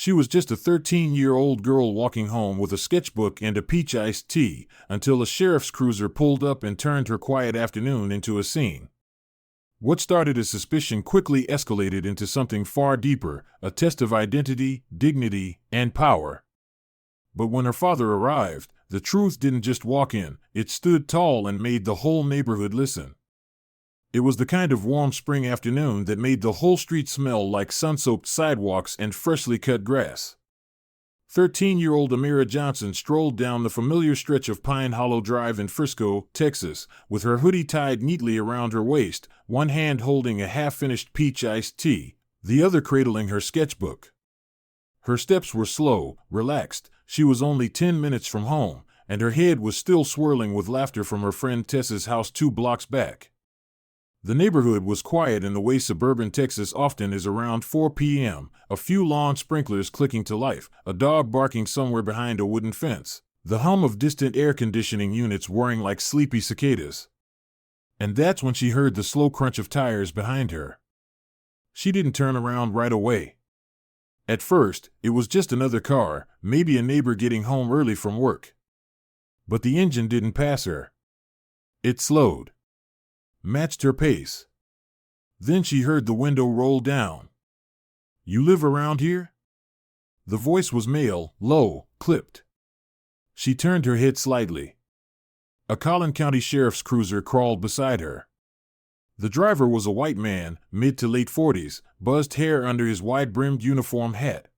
She was just a 13-year-old girl walking home with a sketchbook and a peach iced tea until a sheriff's cruiser pulled up and turned her quiet afternoon into a scene. What started as suspicion quickly escalated into something far deeper, a test of identity, dignity, and power. But when her father arrived, the truth didn't just walk in, it stood tall and made the whole neighborhood listen. It was the kind of warm spring afternoon that made the whole street smell like sun-soaked sidewalks and freshly cut grass. 13-year-old Amira Johnson strolled down the familiar stretch of Pine Hollow Drive in Frisco, Texas, with her hoodie tied neatly around her waist, one hand holding a half-finished peach iced tea, the other cradling her sketchbook. Her steps were slow, relaxed. She was only 10 minutes from home, and her head was still swirling with laughter from her friend Tessa's house 2 blocks back. The neighborhood was quiet in the way suburban Texas often is around 4 p.m., a few lawn sprinklers clicking to life, a dog barking somewhere behind a wooden fence, the hum of distant air conditioning units whirring like sleepy cicadas. And that's when she heard the slow crunch of tires behind her. She didn't turn around right away. At first, it was just another car, maybe a neighbor getting home early from work. But the engine didn't pass her. It slowed. Matched her pace. Then she heard the window roll down. "You live around here?" The voice was male, low, clipped. She turned her head slightly. A Collin County Sheriff's cruiser crawled beside her. The driver was a white man, mid to late 40s, buzzed hair under his wide-brimmed uniform hat.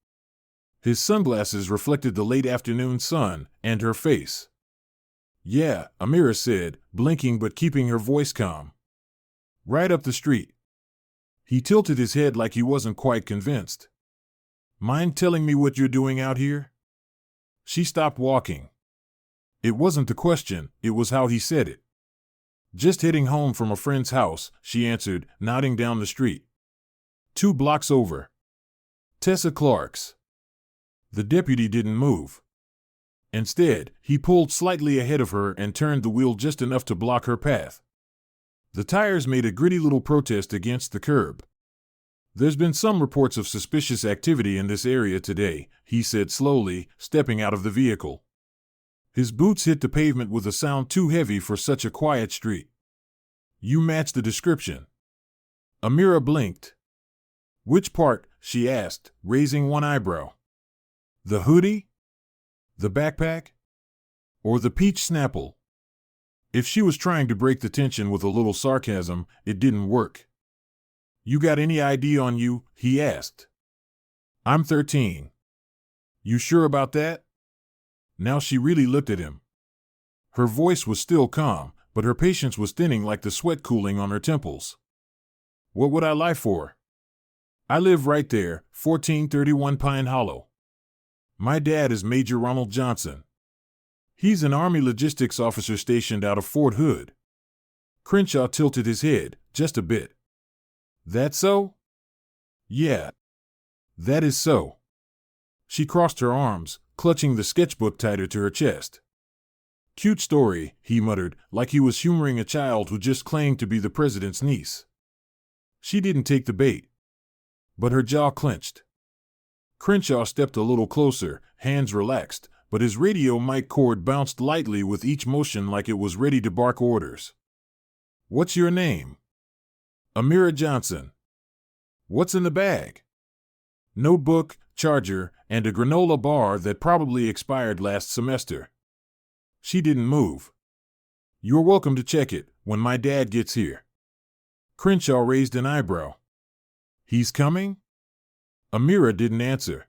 His sunglasses reflected the late afternoon sun and her face. "Yeah," Amira said, blinking but keeping her voice calm. "Right up the street." He tilted his head like he wasn't quite convinced. "Mind telling me what you're doing out here?" She stopped walking. It wasn't the question, it was how he said it. "Just heading home from a friend's house," she answered, nodding down the street. 2 blocks over. Tessa Clark's. The deputy didn't move. Instead, he pulled slightly ahead of her and turned the wheel just enough to block her path. The tires made a gritty little protest against the curb. "There's been some reports of suspicious activity in this area today," he said slowly, stepping out of the vehicle. His boots hit the pavement with a sound too heavy for such a quiet street. "You match the description." Amira blinked. "Which part?" she asked, raising one eyebrow. "The hoodie? The backpack? Or the peach snapple?" If she was trying to break the tension with a little sarcasm, it didn't work. "You got any ID on you?" he asked. "I'm 13. You sure about that?" Now she really looked at him. Her voice was still calm, but her patience was thinning like the sweat cooling on her temples. "What would I lie for? I live right there, 1431 Pine Hollow. My dad is Major Ronald Johnson. He's an Army logistics officer stationed out of Fort Hood." Crenshaw tilted his head, just a bit. "That so?" "Yeah. That is so." She crossed her arms, clutching the sketchbook tighter to her chest. "Cute story," he muttered, like he was humoring a child who just claimed to be the president's niece. She didn't take the bait. But her jaw clenched. Crenshaw stepped a little closer, hands relaxed, but his radio mic cord bounced lightly with each motion like it was ready to bark orders. "What's your name?" "Amira Johnson." "What's in the bag?" "Notebook, charger, and a granola bar that probably expired last semester." She didn't move. "You're welcome to check it when my dad gets here." Crenshaw raised an eyebrow. "He's coming?" Amira didn't answer.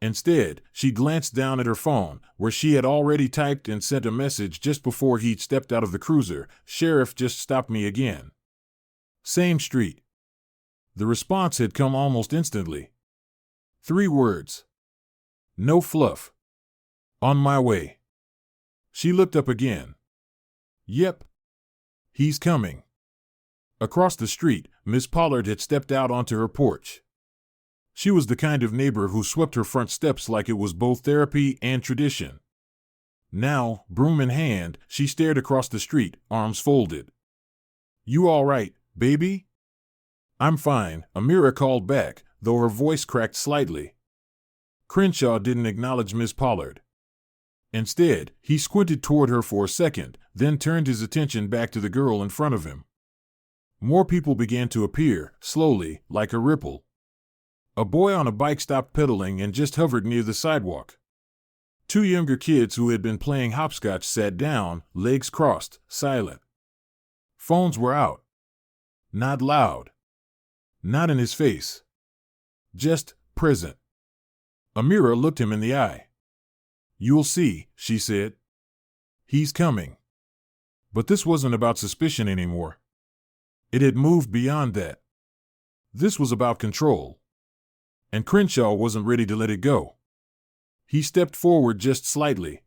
Instead, she glanced down at her phone, where she had already typed and sent a message just before he'd stepped out of the cruiser. "Sheriff just stopped me again." Same street. The response had come almost instantly. 3 words. "No fluff. On my way." She looked up again. "Yep. He's coming." Across the street, Miss Pollard had stepped out onto her porch. She was the kind of neighbor who swept her front steps like it was both therapy and tradition. Now, broom in hand, she stared across the street, arms folded. "You all right, baby?" "I'm fine," Amira called back, though her voice cracked slightly. Crenshaw didn't acknowledge Miss Pollard. Instead, he squinted toward her for a second, then turned his attention back to the girl in front of him. More people began to appear, slowly, like a ripple. A boy on a bike stopped pedaling and just hovered near the sidewalk. 2 younger kids who had been playing hopscotch sat down, legs crossed, silent. Phones were out. Not loud. Not in his face. Just present. Amira looked him in the eye. "You'll see," she said. "He's coming." But this wasn't about suspicion anymore. It had moved beyond that. This was about control. And Crenshaw wasn't ready to let it go. He stepped forward just slightly.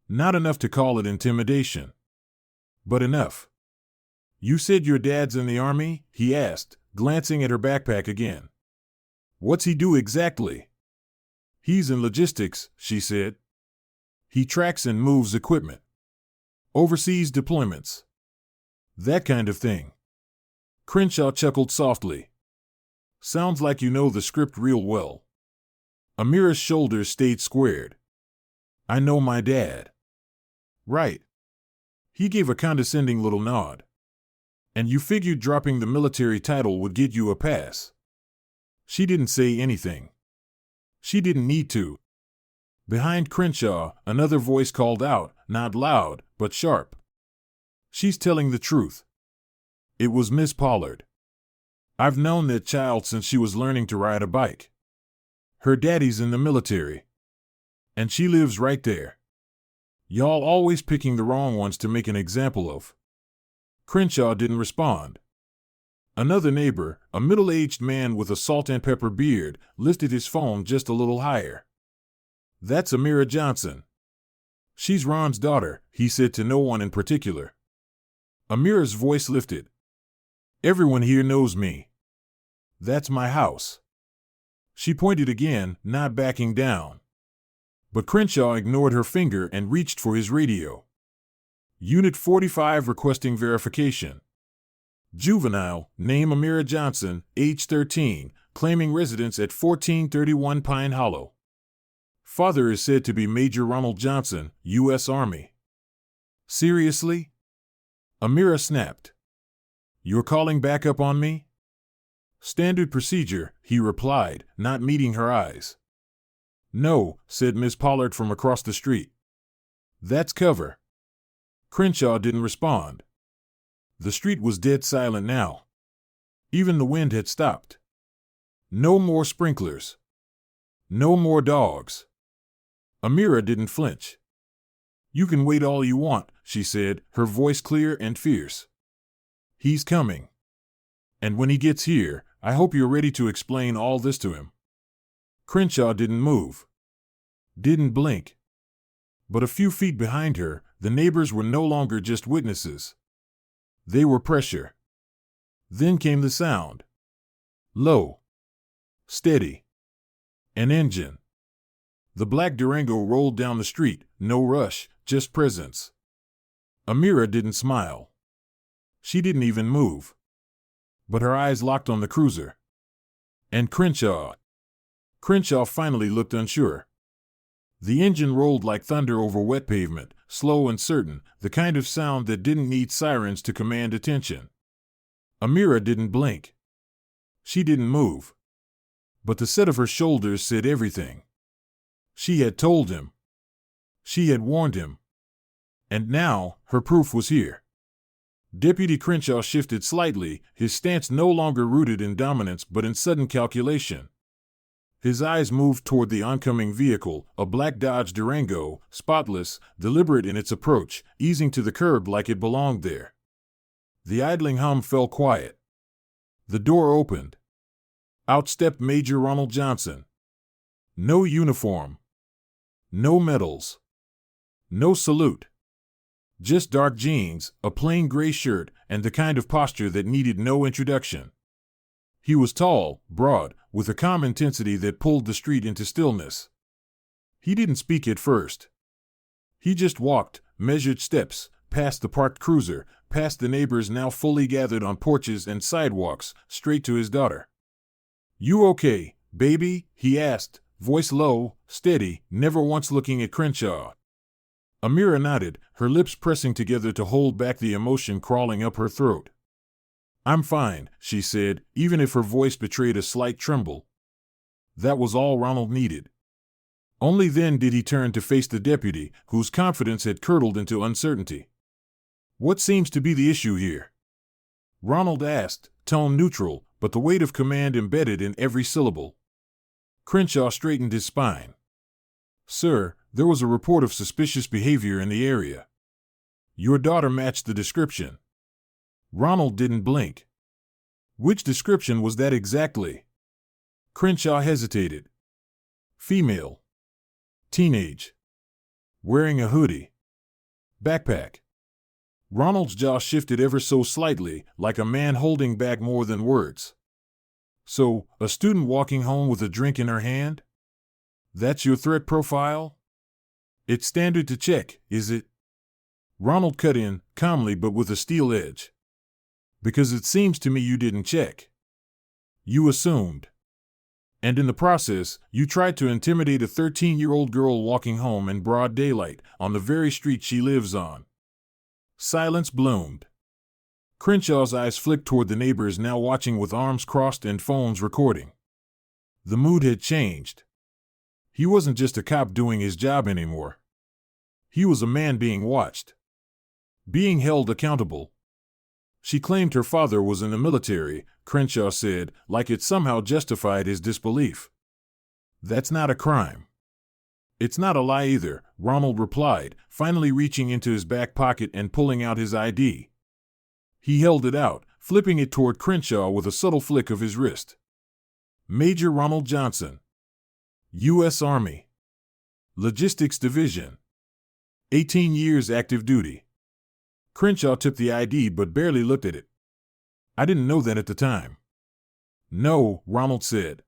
Not enough to call it intimidation. But enough. "You said your dad's in the army?" he asked, glancing at her backpack again. "What's he do exactly?" "He's in logistics," she said. "He tracks and moves equipment. Overseas deployments. That kind of thing." Crenshaw chuckled softly. "Sounds like you know the script real well." Amira's shoulders stayed squared. "I know my dad." "Right." He gave a condescending little nod. "And you figured dropping the military title would get you a pass." She didn't say anything. She didn't need to. Behind Crenshaw, another voice called out, not loud, but sharp. "She's telling the truth." It was Miss Pollard. "I've known that child since she was learning to ride a bike. Her daddy's in the military. And she lives right there. Y'all always picking the wrong ones to make an example of." Crenshaw didn't respond. Another neighbor, a middle-aged man with a salt and pepper beard, lifted his phone just a little higher. "That's Amira Johnson. She's Ron's daughter," he said to no one in particular. Amira's voice lifted. "Everyone here knows me. That's my house." She pointed again, not backing down. But Crenshaw ignored her finger and reached for his radio. "Unit 45 requesting verification. Juvenile, name Amira Johnson, age 13, claiming residence at 1431 Pine Hollow. Father is said to be Major Ronald Johnson, U.S. Army." "Seriously?" Amira snapped. "You're calling back up on me?" "Standard procedure," he replied, not meeting her eyes. "No," said Miss Pollard from across the street. "That's cover." Crenshaw didn't respond. The street was dead silent now. Even the wind had stopped. No more sprinklers. No more dogs. Amira didn't flinch. "You can wait all you want," she said, her voice clear and fierce. "He's coming. And when he gets here, I hope you're ready to explain all this to him." Crenshaw didn't move. Didn't blink. But a few feet behind her, the neighbors were no longer just witnesses. They were pressure. Then came the sound. Low. Steady. An engine. The black Durango rolled down the street, no rush, just presence. Amira didn't smile. She didn't even move. But her eyes locked on the cruiser. And Crenshaw. Crenshaw finally looked unsure. The engine rolled like thunder over wet pavement, slow and certain, the kind of sound that didn't need sirens to command attention. Amira didn't blink. She didn't move. But the set of her shoulders said everything. She had told him. She had warned him. And now, her proof was here. Deputy Crenshaw shifted slightly, his stance no longer rooted in dominance but in sudden calculation. His eyes moved toward the oncoming vehicle, a black Dodge Durango, spotless, deliberate in its approach, easing to the curb like it belonged there. The idling hum fell quiet. The door opened. Out stepped Major Ronald Johnson. No uniform. No medals. No salute. Just dark jeans, a plain gray shirt, and the kind of posture that needed no introduction. He was tall, broad, with a calm intensity that pulled the street into stillness. He didn't speak at first. He just walked, measured steps, past the parked cruiser, past the neighbors now fully gathered on porches and sidewalks, straight to his daughter. "You okay, baby?" he asked, voice low, steady, never once looking at Crenshaw. Amira nodded, her lips pressing together to hold back the emotion crawling up her throat. "I'm fine," she said, even if her voice betrayed a slight tremble. That was all Ronald needed. Only then did he turn to face the deputy, whose confidence had curdled into uncertainty. "What seems to be the issue here?" Ronald asked, tone neutral, but the weight of command embedded in every syllable. Crenshaw straightened his spine. "Sir, there was a report of suspicious behavior in the area. Your daughter matched the description." Ronald didn't blink. "Which description was that exactly?" Crenshaw hesitated. "Female. Teenage. Wearing a hoodie. Backpack." Ronald's jaw shifted ever so slightly, like a man holding back more than words. "So, a student walking home with a drink in her hand? That's your threat profile? It's standard to check, is it?" Ronald cut in, calmly but with a steel edge. "Because it seems to me you didn't check. You assumed. And in the process, you tried to intimidate a 13-year-old girl walking home in broad daylight, on the very street she lives on." Silence bloomed. Crenshaw's eyes flicked toward the neighbors now watching with arms crossed and phones recording. The mood had changed. He wasn't just a cop doing his job anymore. He was a man being watched. Being held accountable. "She claimed her father was in the military," Crenshaw said, like it somehow justified his disbelief. "That's not a crime." "It's not a lie either," Ronald replied, finally reaching into his back pocket and pulling out his ID. He held it out, flipping it toward Crenshaw with a subtle flick of his wrist. "Major Ronald Johnson. U.S. Army. Logistics Division. 18 years active duty." Crenshaw tipped the ID but barely looked at it. "I didn't know that at the time." "No," Ronald said.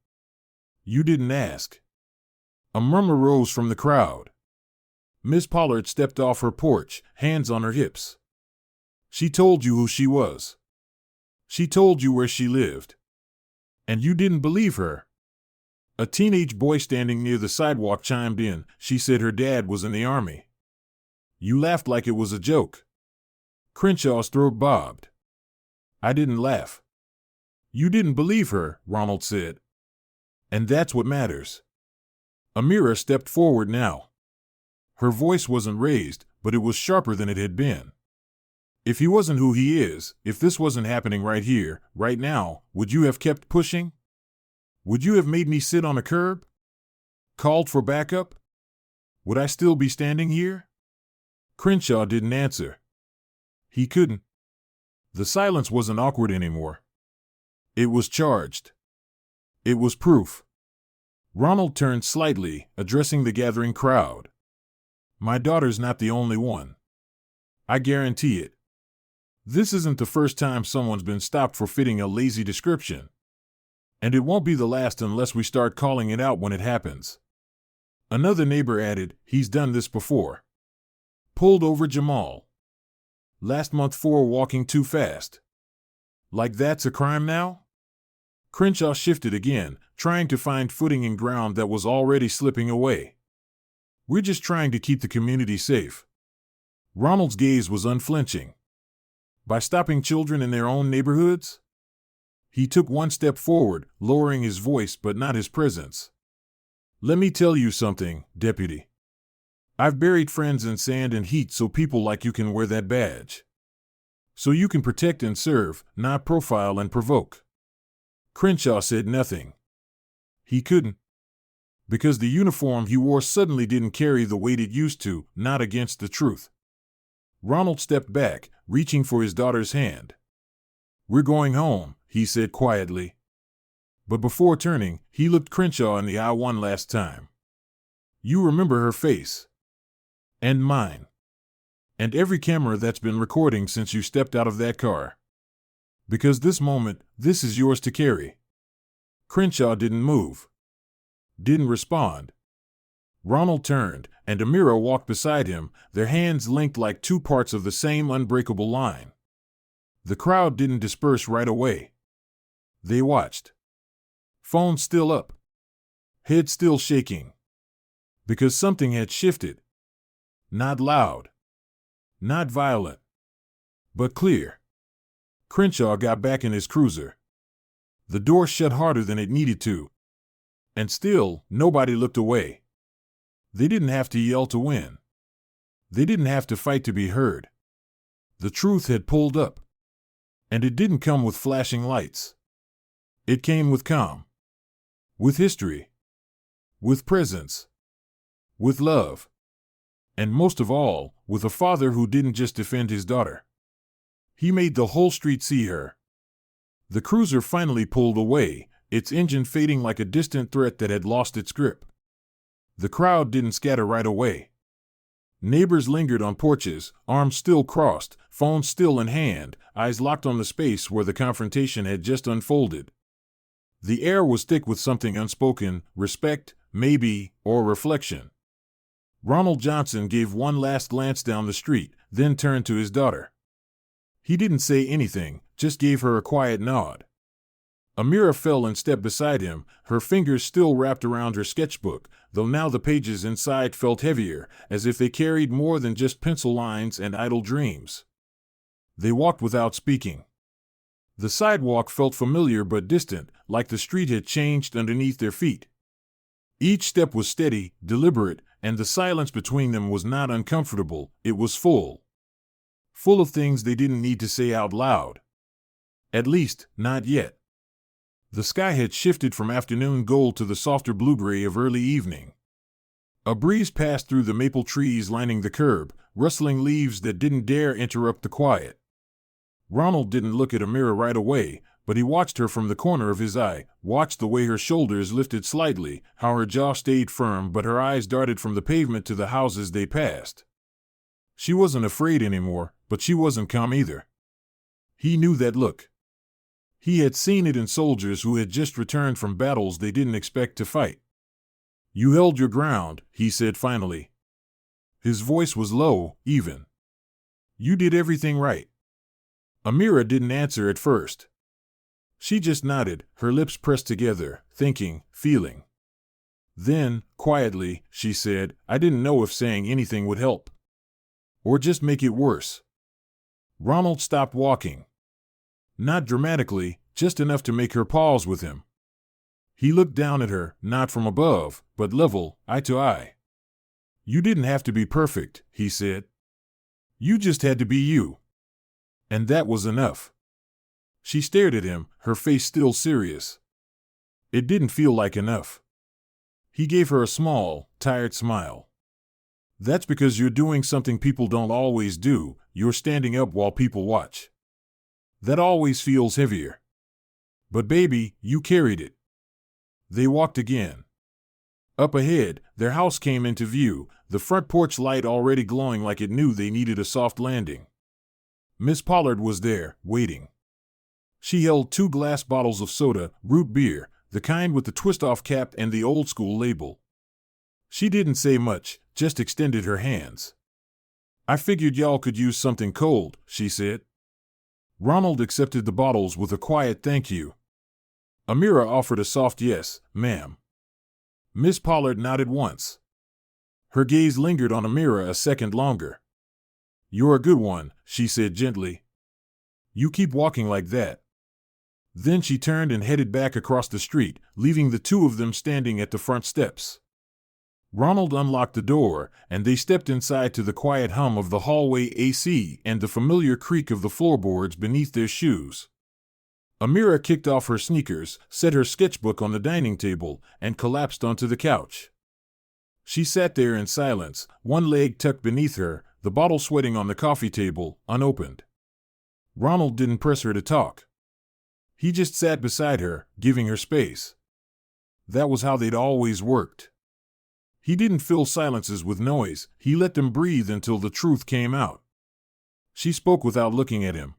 "You didn't ask." A murmur rose from the crowd. Miss Pollard stepped off her porch, hands on her hips. "She told you who she was. She told you where she lived. And you didn't believe her." A teenage boy standing near the sidewalk chimed in. "She said her dad was in the Army." "You laughed like it was a joke." Crenshaw's throat bobbed. "I didn't laugh." "You didn't believe her," Ronald said. "And that's what matters." Amira stepped forward now. Her voice wasn't raised, but it was sharper than it had been. "If he wasn't who he is, if this wasn't happening right here, right now, would you have kept pushing? Would you have made me sit on a curb? Called for backup? Would I still be standing here?" Crenshaw didn't answer. He couldn't. The silence wasn't awkward anymore. It was charged. It was proof. Ronald turned slightly, addressing the gathering crowd. "My daughter's not the only one. I guarantee it. This isn't the first time someone's been stopped for fitting a lazy description. And it won't be the last unless we start calling it out when it happens." Another neighbor added, "He's done this before. Pulled over Jamal. Last month for walking too fast. Like that's a crime now?" Crenshaw shifted again, trying to find footing in ground that was already slipping away. "We're just trying to keep the community safe." Ronald's gaze was unflinching. "By stopping children in their own neighborhoods?" He took one step forward, lowering his voice but not his presence. "Let me tell you something, Deputy. I've buried friends in sand and heat so people like you can wear that badge. So you can protect and serve, not profile and provoke." Crenshaw said nothing. He couldn't. Because the uniform he wore suddenly didn't carry the weight it used to, not against the truth. Ronald stepped back, reaching for his daughter's hand. "We're going home," he said quietly. But before turning, he looked Crenshaw in the eye one last time. "You remember her face. And mine. And every camera that's been recording since you stepped out of that car. Because this moment, this is yours to carry." Crenshaw didn't move. Didn't respond. Ronald turned, and Amira walked beside him, their hands linked like two parts of the same unbreakable line. The crowd didn't disperse right away. They watched. Phones still up. head still shaking. Because something had shifted. Not loud. Not violent. But clear. Crenshaw got back in his cruiser. The door shut harder than it needed to. And still, nobody looked away. They didn't have to yell to win. They didn't have to fight to be heard. The truth had pulled up. And it didn't come with flashing lights. It came with calm. With history. With presence. With love. And most of all, with a father who didn't just defend his daughter. He made the whole street see her. The cruiser finally pulled away, its engine fading like a distant threat that had lost its grip. The crowd didn't scatter right away. Neighbors lingered on porches, arms still crossed, phones still in hand, eyes locked on the space where the confrontation had just unfolded. The air was thick with something unspoken, respect, maybe, or reflection. Ronald Johnson gave one last glance down the street, then turned to his daughter. He didn't say anything, just gave her a quiet nod. Amira fell in step beside him, her fingers still wrapped around her sketchbook, though now the pages inside felt heavier, as if they carried more than just pencil lines and idle dreams. They walked without speaking. The sidewalk felt familiar but distant, like the street had changed underneath their feet. Each step was steady, deliberate, and the silence between them was not uncomfortable, it was full. Full of things they didn't need to say out loud. At least, not yet. The sky had shifted from afternoon gold to the softer blue-gray of early evening. A breeze passed through the maple trees lining the curb, rustling leaves that didn't dare interrupt the quiet. Ronald didn't look at Amira right away, but he watched her from the corner of his eye, watched the way her shoulders lifted slightly, how her jaw stayed firm but her eyes darted from the pavement to the houses they passed. She wasn't afraid anymore, but she wasn't calm either. He knew that look. He had seen it in soldiers who had just returned from battles they didn't expect to fight. "You held your ground," he said finally. His voice was low, even. "You did everything right." Amira didn't answer at first. She just nodded, her lips pressed together, thinking, feeling. Then, quietly, she said, "I didn't know if saying anything would help. Or just make it worse." Ronald stopped walking. Not dramatically, just enough to make her pause with him. He looked down at her, not from above, but level, eye to eye. "You didn't have to be perfect," he said. "You just had to be you." And that was enough. She stared at him, her face still serious. It didn't feel like enough. He gave her a small, tired smile. "That's because you're doing something people don't always do, you're standing up while people watch. That always feels heavier. But baby, you carried it." They walked again. Up ahead, their house came into view, the front porch light already glowing like it knew they needed a soft landing. Miss Pollard was there, waiting. She held 2 glass bottles of soda, root beer, the kind with the twist-off cap and the old-school label. She didn't say much, just extended her hands. "I figured y'all could use something cold," she said. Ronald accepted the bottles with a quiet thank you. Amira offered a soft yes, ma'am. Miss Pollard nodded once. Her gaze lingered on Amira a second longer. "You're a good one," she said gently. "You keep walking like that." Then she turned and headed back across the street, leaving the two of them standing at the front steps. Ronald unlocked the door, and they stepped inside to the quiet hum of the hallway AC and the familiar creak of the floorboards beneath their shoes. Amira kicked off her sneakers, set her sketchbook on the dining table, and collapsed onto the couch. She sat there in silence, one leg tucked beneath her, the bottle sweating on the coffee table, unopened. Ronald didn't press her to talk. He just sat beside her, giving her space. That was how they'd always worked. He didn't fill silences with noise, he let them breathe until the truth came out. She spoke without looking at him.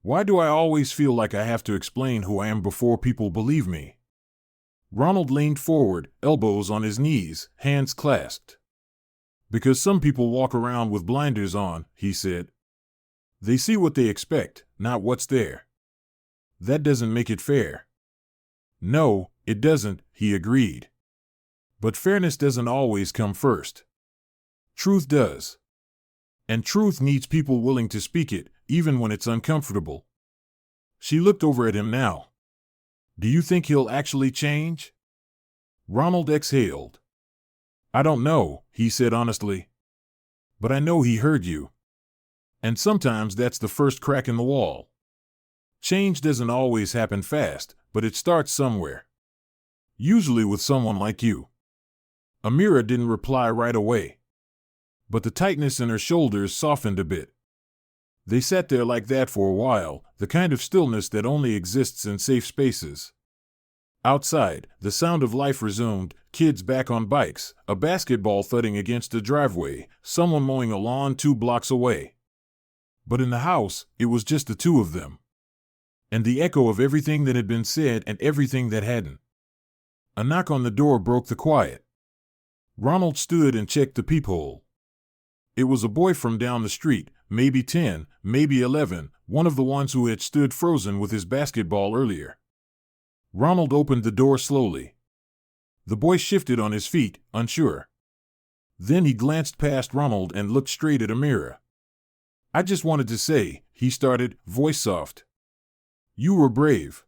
"Why do I always feel like I have to explain who I am before people believe me?" Ronald leaned forward, elbows on his knees, hands clasped. "Because some people walk around with blinders on," he said. "They see what they expect, not what's there. That doesn't make it fair." "No, it doesn't," he agreed. But fairness doesn't always come first. Truth does. And truth needs people willing to speak it, even when it's uncomfortable. She looked over at him now. Do you think he'll actually change? Ronald exhaled. I don't know, he said honestly. But I know he heard you. And sometimes that's the first crack in the wall. Change doesn't always happen fast, but it starts somewhere. Usually with someone like you. Amira didn't reply right away. But the tightness in her shoulders softened a bit. They sat there like that for a while, the kind of stillness that only exists in safe spaces. Outside, the sound of life resumed, kids back on bikes, a basketball thudding against the driveway, someone mowing a lawn 2 blocks away. But in the house, it was just the two of them. And the echo of everything that had been said and everything that hadn't. A knock on the door broke the quiet. Ronald stood and checked the peephole. It was a boy from down the street, maybe 10, maybe 11, one of the ones who had stood frozen with his basketball earlier. Ronald opened the door slowly. The boy shifted on his feet, unsure. Then he glanced past Ronald and looked straight at Amira. I just wanted to say, he started, voice soft. You were brave.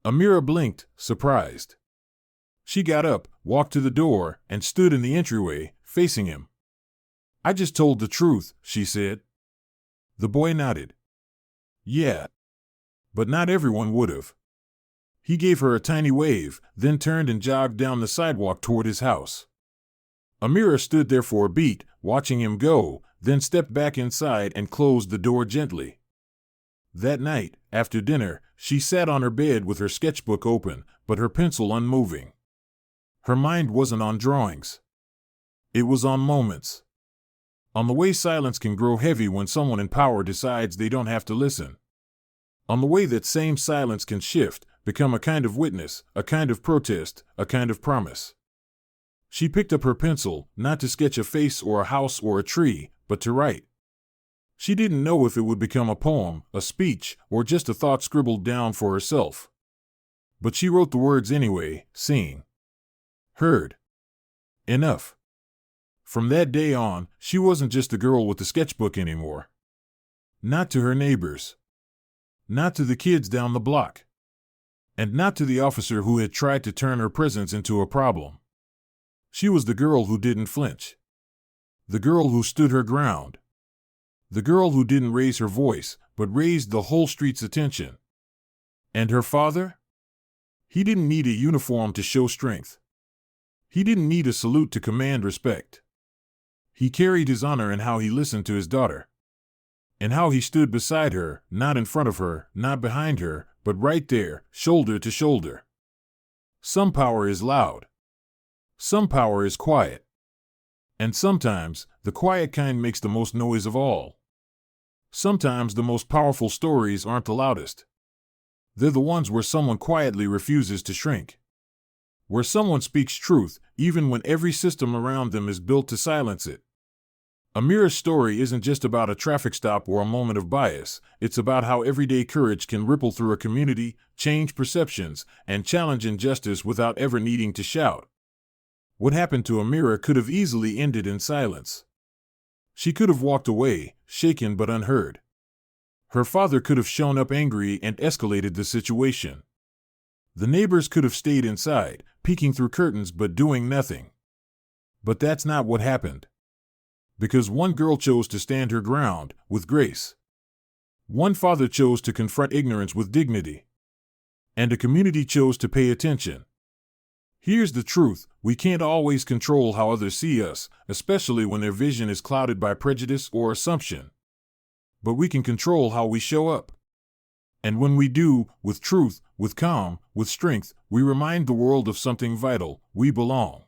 Amira blinked, surprised. She got up, walked to the door, and stood in the entryway, facing him. I just told the truth, she said. The boy nodded. Yeah. But not everyone would have. He gave her a tiny wave, then turned and jogged down the sidewalk toward his house. Amira stood there for a beat, watching him go, then stepped back inside and closed the door gently. That night, after dinner, she sat on her bed with her sketchbook open, but her pencil unmoving. Her mind wasn't on drawings. It was on moments. On the way silence can grow heavy when someone in power decides they don't have to listen. On the way that same silence can shift, become a kind of witness, a kind of protest, a kind of promise. She picked up her pencil, not to sketch a face or a house or a tree, but to write. She didn't know if it would become a poem, a speech, or just a thought scribbled down for herself. But she wrote the words anyway, seen. Heard. Enough. From that day on, she wasn't just the girl with the sketchbook anymore. Not to her neighbors. Not to the kids down the block. And not to the officer who had tried to turn her presence into a problem. She was the girl who didn't flinch. The girl who stood her ground. The girl who didn't raise her voice, but raised the whole street's attention. And her father? He didn't need a uniform to show strength. He didn't need a salute to command respect. He carried his honor in how he listened to his daughter. And how he stood beside her, not in front of her, not behind her, but right there, shoulder to shoulder. Some power is loud. Some power is quiet. And sometimes, the quiet kind makes the most noise of all. Sometimes the most powerful stories aren't the loudest. They're the ones where someone quietly refuses to shrink. Where someone speaks truth, even when every system around them is built to silence it. Amira's story isn't just about a traffic stop or a moment of bias, it's about how everyday courage can ripple through a community, change perceptions, and challenge injustice without ever needing to shout. What happened to Amira could have easily ended in silence. She could have walked away, shaken but unheard. Her father could have shown up angry and escalated the situation. The neighbors could have stayed inside, peeking through curtains but doing nothing. But that's not what happened. Because one girl chose to stand her ground, with grace. One father chose to confront ignorance with dignity. And a community chose to pay attention. Here's the truth, we can't always control how others see us, especially when their vision is clouded by prejudice or assumption. But we can control how we show up. And when we do, with truth, with calm, with strength, we remind the world of something vital: we belong.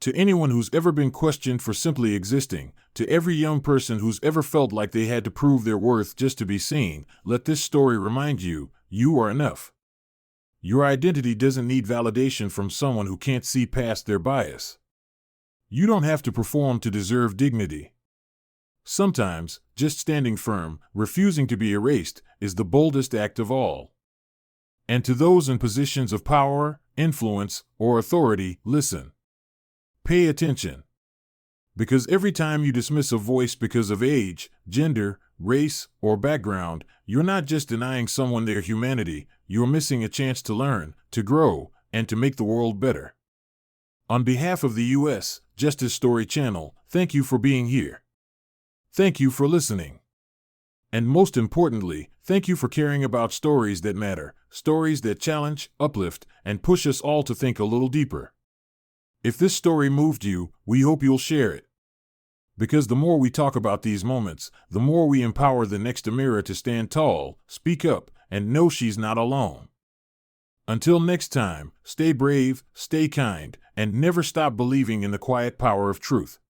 To anyone who's ever been questioned for simply existing, to every young person who's ever felt like they had to prove their worth just to be seen, let this story remind you, you are enough. Your identity doesn't need validation from someone who can't see past their bias. You don't have to perform to deserve dignity. Sometimes, just standing firm, refusing to be erased, is the boldest act of all. And to those in positions of power, influence, or authority, listen. Pay attention. Because every time you dismiss a voice because of age, gender, race, or background, you're not just denying someone their humanity, you're missing a chance to learn, to grow, and to make the world better. On behalf of the U.S. Justice Story Channel, thank you for being here. Thank you for listening. And most importantly, thank you for caring about stories that matter, stories that challenge, uplift, and push us all to think a little deeper. If this story moved you, we hope you'll share it. Because the more we talk about these moments, the more we empower the next Amira to stand tall, speak up, and know she's not alone. Until next time, stay brave, stay kind, and never stop believing in the quiet power of truth.